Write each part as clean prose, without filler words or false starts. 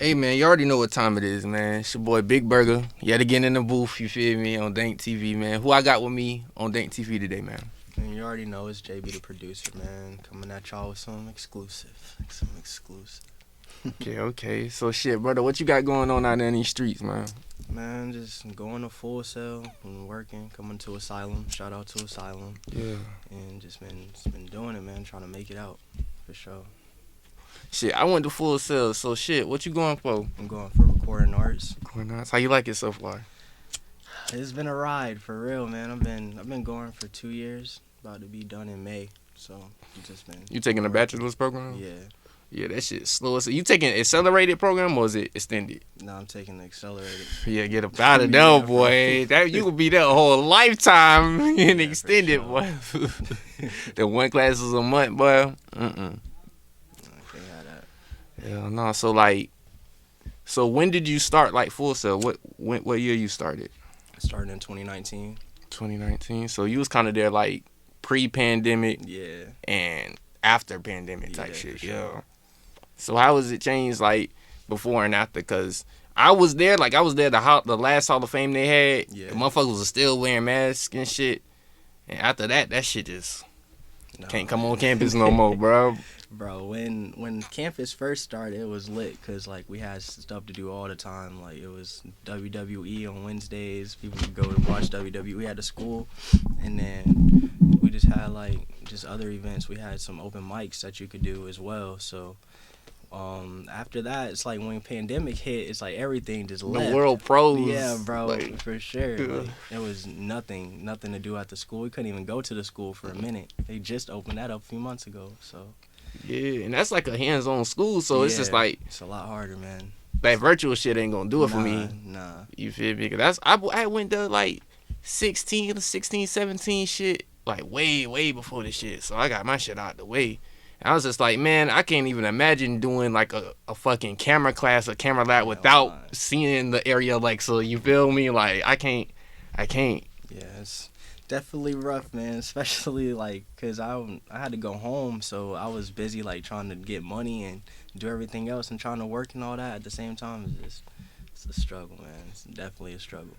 Hey man, you already know what time it is, man. It's your boy Big Burger. Yet again in the booth, you feel me, on Dank TV, man. Who I got with me on Dank TV today, man? And you already know it's JB the producer, man, coming at y'all with some exclusive. Okay. So shit, brother, what you got going on out there in these streets, man? Man, just going to Full Sail and working, coming to Asylum. Shout out to Asylum. Yeah. And just been doing it, man, trying to make it out, for sure. Shit, I went to Full Sail, so shit, what you going for? I'm going for recording arts. How you like it so far? It's been a ride, for real, man. I've been going for 2 years, about to be done in May. So, just been... You taking a bachelor's program? Yeah. Yeah, that shit's slow. So you taking accelerated program or is it extended? No, I'm taking the accelerated. Yeah, get up out of there, boy. That you could be there a whole lifetime in extended, sure. boy. The one classes a month, boy. Yeah, no. So when did you start like Full Sail? What year you started? I started in 2019. 2019. So you was kind of there like pre-pandemic, Yeah. and after pandemic type Yeah, shit. for sure. Yeah. So how has it changed like before and after? Cause I was there the last Hall of Fame they had. Yeah. The motherfuckers was still wearing masks and shit. And after that shit just can't come on campus no more, bro. Bro, when campus first started, it was lit because like we had stuff to do all the time. Like it was WWE on Wednesdays. People would go to watch WWE at the school, and then we just had like just other events. We had some open mics that you could do as well. So after that, it's like when pandemic hit, it's like everything just left. The world pros. Yeah, bro, like, for sure. yeah. Like, there was nothing to do at the school. We couldn't even go to the school for a minute. They just opened that up a few months ago. So. Yeah, and that's like a hands-on school, so it's just like it's a lot harder, man. that virtual shit ain't gonna do it for me. Nah. You feel me? Cause I went to like 16, 17 shit, like way before this shit. So I got my shit out the way. And I was just like, man, I can't even imagine doing like a fucking camera class or camera lab without seeing the area. Like, so you feel me? Like I can't. Yeah, it's definitely rough, man, especially like because I had to go home, so I was busy like trying to get money and do everything else and trying to work and all that at the same time. It's a struggle, man. It's definitely a struggle.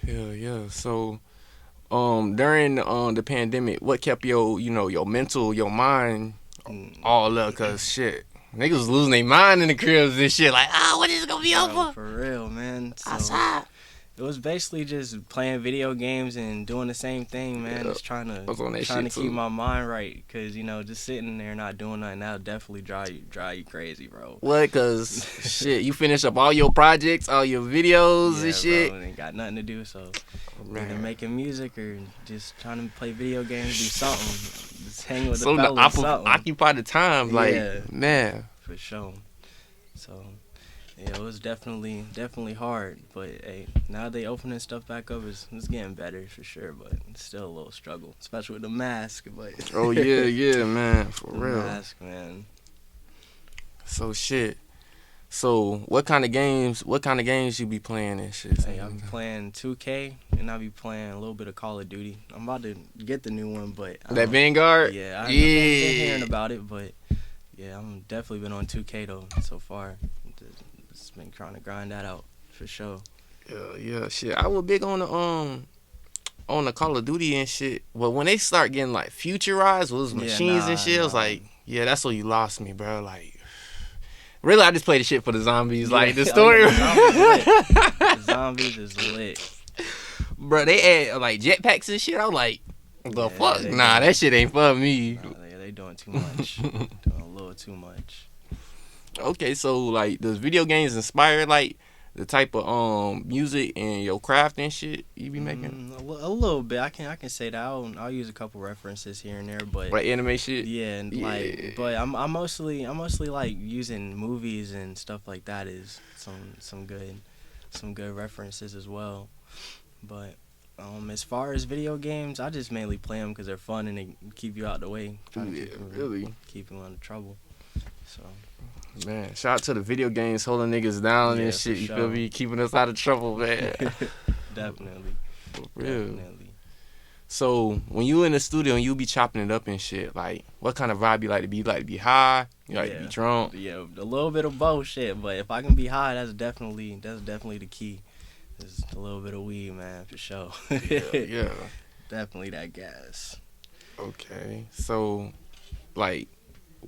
Yeah. So during the pandemic, what kept your mental, your mind all up? Cause shit, niggas was losing their mind in the cribs and shit, like, when is it gonna be over? For real, man. So, outside. It was basically just playing video games and doing the same thing, man. Yeah, just trying to keep keep my mind right, cause just sitting there not doing nothing, that'll definitely drive you crazy, bro. What? Cause shit, you finish up all your projects, all your videos and shit. Bro, and ain't got nothing to do, so Man. either making music or just trying to play video games, do something, just hang with the Something fellas, to something. occupy the time, like man. For sure. So. Yeah, it was definitely hard, but hey, now they opening stuff back up. It's getting better for sure, but it's still a little struggle, especially with the mask. But Oh yeah, man, for the real. mask, man. So shit. So what kind of games you be playing and shit? Hey, I be playing 2K and I be playing a little bit of Call of Duty. I'm about to get the new one, but that Vanguard. Yeah, I've been hearing about it, but yeah, I'm definitely been on 2K though so far. Just been trying to grind that out for sure. Yeah, shit. I was big on the Call of Duty and shit. But when they start getting like futurized with those machines and shit, I was like, yeah, that's where you lost me, bro. Like, really, I just play the shit for the zombies. Like the story. The zombies is lit. Bro, they add like jetpacks and shit. I was like, the fuck? Nah, that shit ain't for me. Nah, they doing too much. Doing a little too much. Okay, so like, does video games inspire like the type of music and your craft and shit you be making? A little bit. I can say that. I'll use a couple references here and there, but like anime shit. Yeah, and like, but I'm mostly like using movies and stuff like that is some good references as well. But as far as video games, I just mainly play them because they're fun and they keep you out the way. Keep you out of trouble. So. Man, shout out to the video games holding niggas down and shit. You feel me? Keeping us out of trouble, man. Definitely. For real. Definitely. So when you in the studio and you be chopping it up and shit, like what kind of vibe you like to be? You like to be high? You like to be drunk? Yeah, a little bit of both shit. But if I can be high, that's definitely the key. Is a little bit of weed, man, for sure. Yeah. Definitely that gas. Okay. So like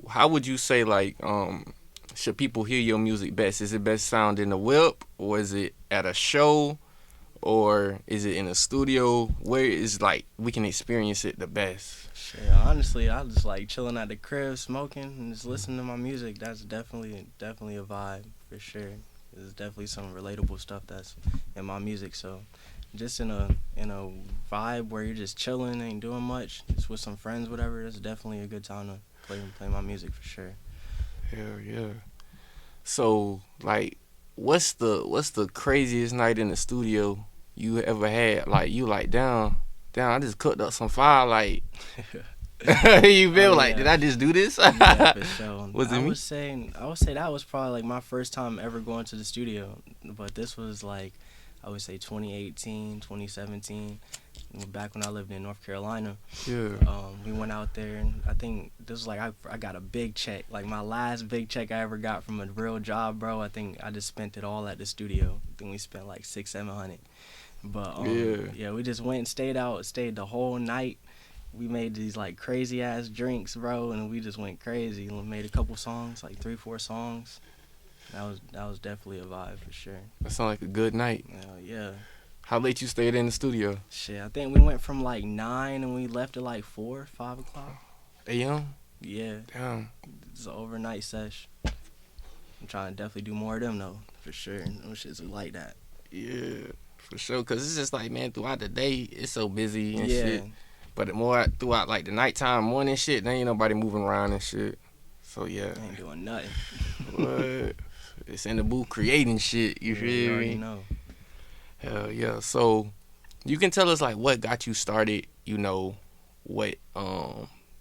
how would you say like should people hear your music best? Is it best sound in the whip or is it at a show or is it in a studio? Where is like we can experience it the best? Shit, honestly, I just like chilling at the crib, smoking, and just listening to my music. That's definitely a vibe for sure. There's definitely some relatable stuff that's in my music. So, just in a vibe where you're just chilling, ain't doing much, just with some friends, whatever. That's definitely a good time to play my music for sure. Hell yeah. So like what's the craziest night in the studio you ever had? Like you like down I just cooked up some fire like you feel Oh like yeah, did I just do this? yeah, for sure. Was it me? I would say that was probably like my first time ever going to the studio. But this was like, I would say 2018, 2017, back when I lived in North Carolina. Yeah. We went out there, and I think this was like I got a big check, like my last big check I ever got from a real job, bro. I think I just spent it all at the studio. I think we spent like 600-700. But yeah, we just went and stayed the whole night. We made these like crazy ass drinks, bro, and we just went crazy. We made a couple songs, like 3-4 songs. That was definitely a vibe for sure. That sound like a good night. Yeah. How late you stayed in the studio? Shit, I think we went from like 9 and we left at like 4-5 o'clock. AM? Yeah, Damn. it's an overnight sesh. I'm trying to definitely do more of them though, for sure. Them shits are like that. Yeah, for sure. Cause it's just like man, throughout the day it's so busy and Yeah. shit. But the more throughout like the nighttime, morning shit, there ain't nobody moving around and shit. So yeah. I ain't doing nothing. What? It's in the booth creating shit. You Yeah, feel you already me? know. Hell yeah. So you can tell us like what got you started. You know, what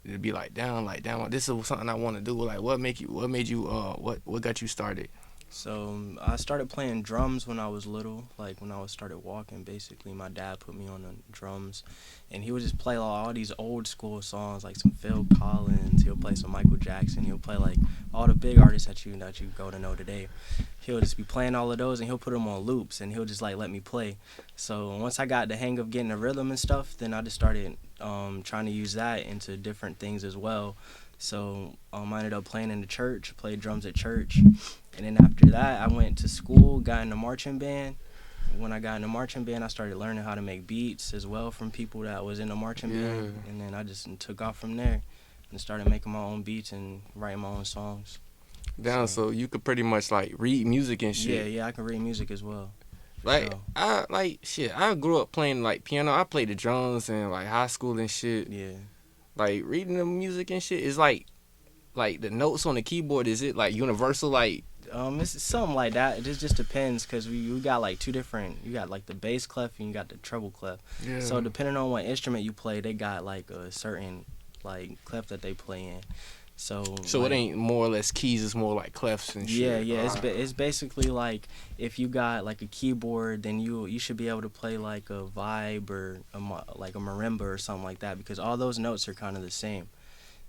it'd be like down. This is something I want to do. Like what made you what got you started? So I started playing drums when I was little, like when I was started walking. Basically, my dad put me on the drums, and he would just play all these old school songs, like some Phil Collins. He'll play some Michael Jackson. He'll play like all the big artists that you go to know today. He'll just be playing all of those, and he'll put them on loops, and he'll just like let me play. So once I got the hang of getting the rhythm and stuff, then I just started trying to use that into different things as well. So I ended up playing in the church, played drums at church. And then after that, I went to school, got in the marching band. When I got in the marching band, I started learning how to make beats as well from people that was in the marching band. And then I just took off from there and started making my own beats and writing my own songs. So you could pretty much like read music and shit. Yeah, I can read music as well. Like Sure. I grew up playing like piano. I played the drums in like high school and shit. Yeah. Like reading the music and shit is like the notes on the keyboard. Is it like universal? Like It's something like that. It just depends because we got like two different. You got like the bass clef and you got the treble clef. yeah. So depending on what instrument you play, they got like a certain like clef that they play in. So it ain't more or less keys. It's more like clefs and shit. Yeah. It's basically like if you got like a keyboard, then you should be able to play like a vibe or like a marimba or something like that because all those notes are kind of the same.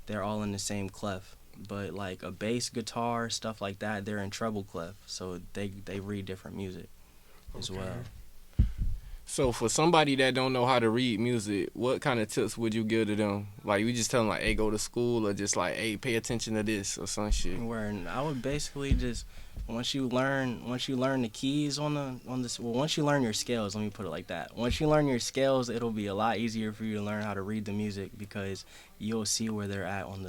They're all in the same clef. But like a bass guitar, stuff like that, they're in treble clef, so they read different music as well. So for somebody that don't know how to read music, what kind of tips would you give to them? Like you just tell them like, hey, go to school, or just like, hey, pay attention to this or some shit. Where I would basically just once you learn the keys once you learn your scales, let me put it like that. Once you learn your scales, it'll be a lot easier for you to learn how to read the music because you'll see where they're at on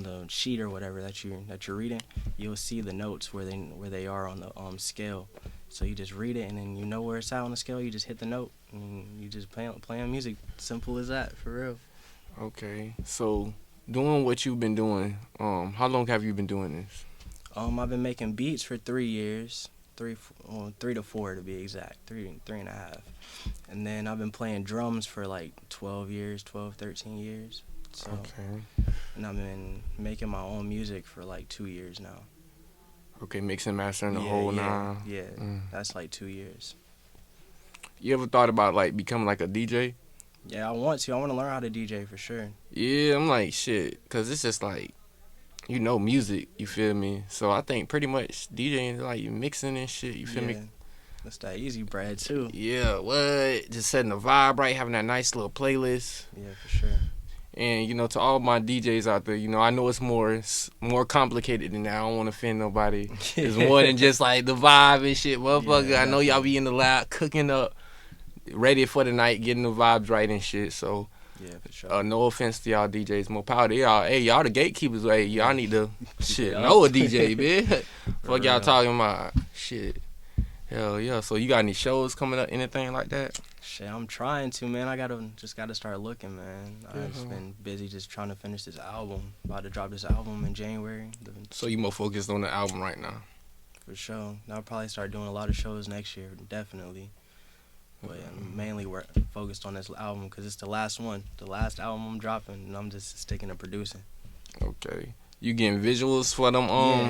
the sheet or whatever that you're reading. You'll see the notes where they are on the scale. So you just read it and then you know where it's at on the scale. You just hit the note and you just play on music. Simple as that, for real. Okay, so doing what you've been doing, how long have you been doing this? I've been making beats for 3 years, 3 to 4 to be exact, 3.5. And then I've been playing drums for like 13 years. So, okay. And I've been making my own music for like 2 years now. Okay, mixing, mastering the whole nine. Yeah, that's like 2 years. You ever thought about like becoming like a DJ? Yeah, I want to. I want to learn how to DJ for sure. Yeah, I'm like shit, cause it's just like, music. You feel me? So I think pretty much DJing is like you mixing and shit. You feel me? That's that easy bread too. Yeah, what? Just setting the vibe right, having that nice little playlist. Yeah, for sure. And to all my DJs out there, I know it's more complicated than that. I don't want to offend nobody. It's more than just like the vibe and shit, motherfucker. Yeah, I know y'all be in the lab cooking up, ready for the night, getting the vibes right and shit. So, yeah, for sure. no offense to y'all DJs, more power to y'all. Hey, y'all the gatekeepers. Hey, y'all need to know a DJ, bitch. Fuck y'all talking about shit. Hell yeah. So you got any shows coming up, anything like that? Shit, I'm trying to, man. I gotta start looking, man. I've just been busy just trying to finish this album. About to drop this album in January. So you more focused on the album right now? For sure. I'll probably start doing a lot of shows next year, definitely. But I'm mainly focused on this album because it's the last one, the last album I'm dropping, and I'm just sticking to producing. Okay. You getting visuals for them?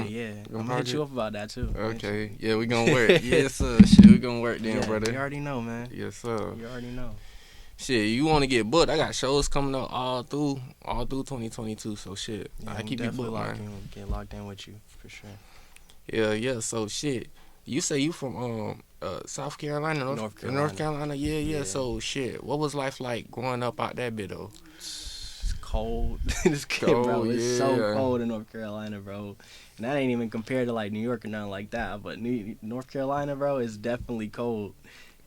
Yeah. I'm gonna hit you up about that too. Okay. Yeah, we gonna work. Yes, sir. Shit, we gonna work then, brother. You already know, man. Yes, sir. You already know. Shit, you want to get booked? I got shows coming up all through 2022. So shit, Yeah, I keep you booked, man. Get locked in with you for sure. Yeah. So shit, you say you from South Carolina, North Carolina. North Carolina. Yeah. So shit, what was life like growing up out there, bit though? It's cold. It's cold, bro. It's so cold in North Carolina, bro. And that ain't even compared to like New York or nothing like that. But North Carolina, bro, is definitely cold.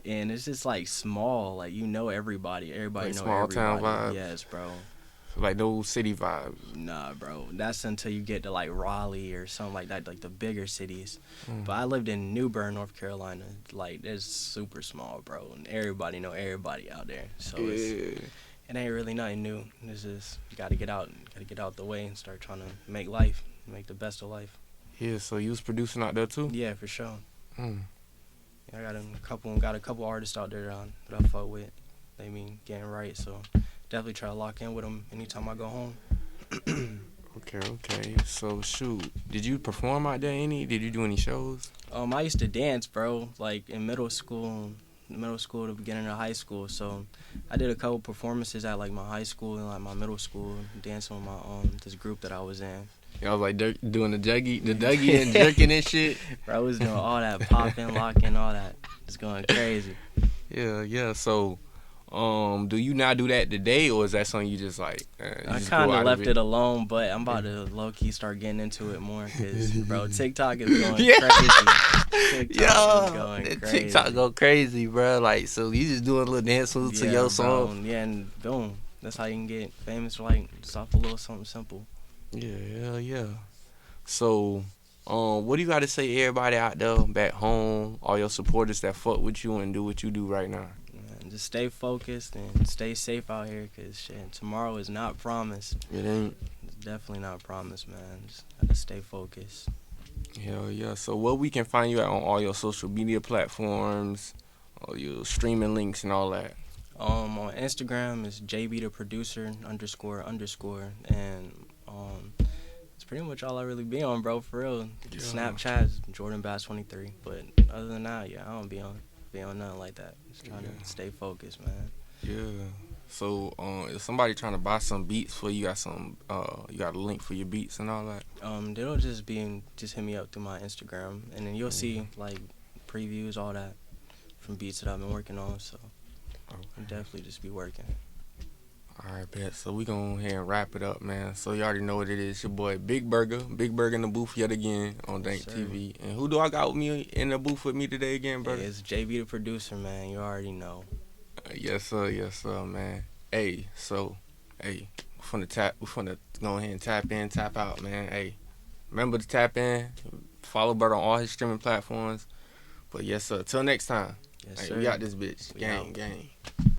And it's just like small, like everybody Like know small everybody. town vibe. Yes, bro. Like no city vibes. Nah, bro. That's until you get to like Raleigh or something like that, like the bigger cities. But I lived in New Bern, North Carolina. Like it's super small, bro, and everybody know everybody out there. So it ain't really nothing new. It's just you gotta get out the way and start trying to make the best of life. Yeah. So you was producing out there too? Yeah, for sure. I got a couple artists out there that I fuck with. They mean getting right, so definitely try to lock in with them anytime I go home. Okay. So shoot, did you perform out there any? Did you do any shows? I used to dance, bro, like in middle school, the beginning of high school. So I did a couple performances at like my high school and like my middle school, dancing with my this group that I was in. I was like doing the Dougie and jerking and shit. Bro, I was doing all that, popping, locking, all that. It's going crazy. Yeah. So, do you not do that today, or is that something you just like? I kind of left it alone, but I'm about to low key start getting into it more because, bro, TikTok is going crazy. TikTok go crazy, bro. Like, so you just doing a little dance to your song. Bro. Yeah, and boom, that's how you can get famous. Like, just off a little something simple. Yeah. So, what do you got to say to everybody out there back home, all your supporters that fuck with you and do what you do right now? Man, just stay focused and stay safe out here, because shit, tomorrow is not promised. It ain't. It's definitely not promised, man. Just gotta stay focused. Hell yeah. So, where we can find you at on all your social media platforms, all your streaming links and all that? On Instagram is JB the Producer __ and it's pretty much all I really be on, bro, for real. Yeah. Snapchat is Jordan Bass 23, but other than that, yeah, I don't be on nothing like that. Just trying to stay focused, man. Yeah. So, if somebody trying to buy some beats for you, you got a link for your beats and all that? They'll just hit me up through my Instagram, and then you'll see like previews, all that from beats that I've been working on. So I'll definitely just be working. All right, bet. So we go ahead and wrap it up, man. So you already know what it is. Your boy Big Burger in the booth yet again on Dank TV. And who do I got with me in the booth with me today again, brother? Hey, it's JB the Producer, man. You already know. Yes, sir, man. Hey, we finna go ahead and tap in, tap out, man. Hey, remember to tap in, follow Bert on all his streaming platforms. But yes, sir. Till next time. Yes, hey, sir. We got this bitch. Gang.